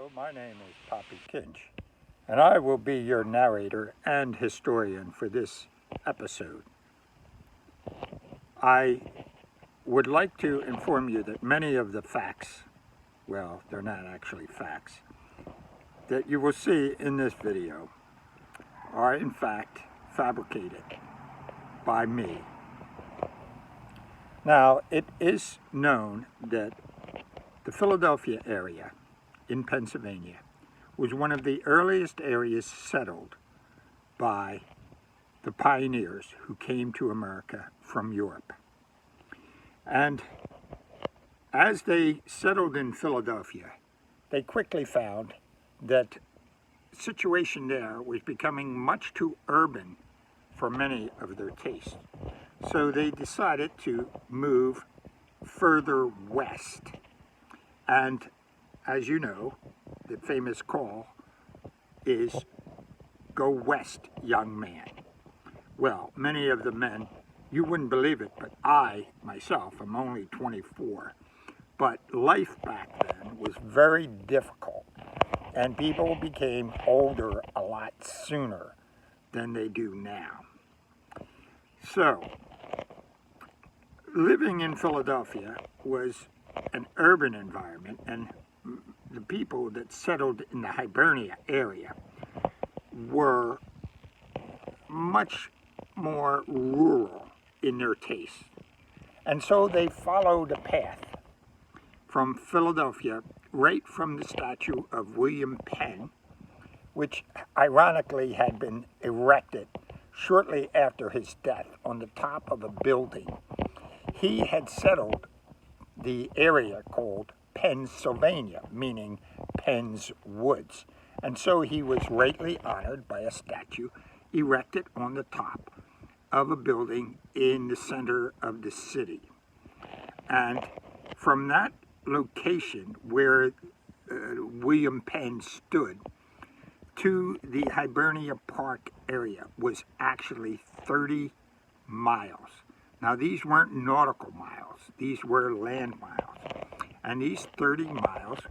Hello, my name is Poppy Kinch, and I will be your narrator and historian for this episode. I would like to inform you that many of the facts, well, they're not actually facts, that you will see in this video are in fact fabricated by me. Now, it is known that the Philadelphia area in Pennsylvania was one of the earliest areas settled by the pioneers who came to America from Europe. And as they settled in Philadelphia, they quickly found that the situation there was becoming much too urban for many of their tastes. So they decided to move further west. And as you know, the famous call is, "Go west, young man." Well, many of the men, you wouldn't believe it, but I, myself, am only 24. But life back then was very difficult, and people became older a lot sooner than they do now. So, living in Philadelphia was an urban environment, and the people that settled in the Hibernia area were much more rural in their taste. And so they followed a path from Philadelphia, right from the statue of William Penn, which ironically had been erected shortly after his death on the top of a building. He had settled the area called Pennsylvania, meaning Penn's Woods. And so he was rightly honored by a statue erected on the top of a building in the center of the city. And from that location where William Penn stood to the Hibernia Park area was actually 30 miles. Now, these weren't nautical miles, these were land miles. And these 30 miles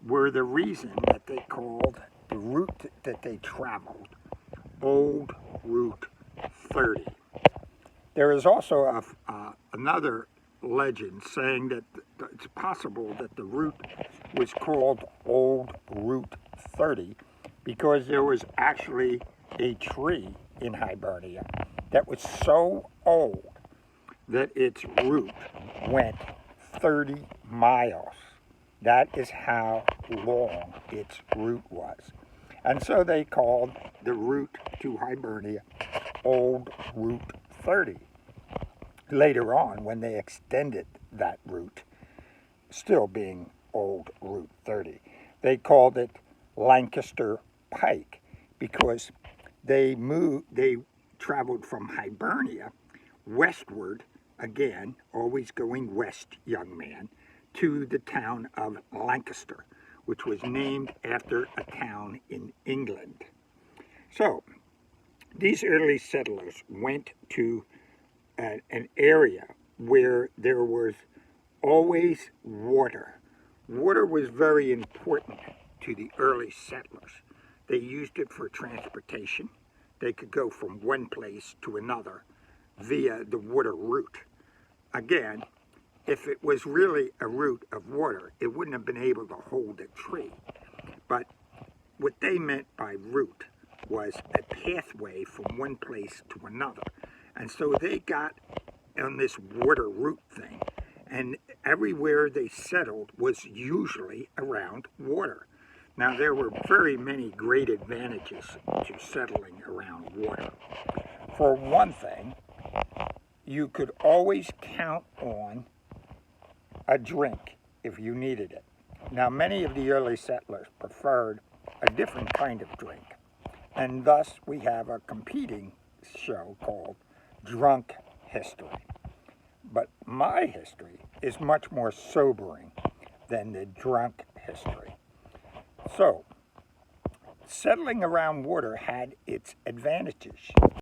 were the reason that they called the route that they traveled Old Route 30. There is also another legend saying that it's possible that the route was called Old Route 30 because there was actually a tree in Hibernia that was so old that its root went 30 miles. That is how long its route was. And so they called the route to Hibernia Old Route 30. Later on, when they extended that route, still being Old Route 30, they called it Lancaster Pike because they traveled from Hibernia westward, again, always going west, young man, to the town of Lancaster, which was named after a town in England. So, these early settlers went to an area where there was always water. Water was very important to the early settlers. They used it for transportation. They could go from one place to another via the water route. Again, if it was really a route of water, it wouldn't have been able to hold a tree. But what they meant by route was a pathway from one place to another. And so they got on this water route thing, and everywhere they settled was usually around water. Now, there were very many great advantages to settling around water. For one thing, you could always count on a drink if you needed it. Now, many of the early settlers preferred a different kind of drink, and thus we have a competing show called Drunk History. But my history is much more sobering than the drunk history. So, settling around water had its advantages.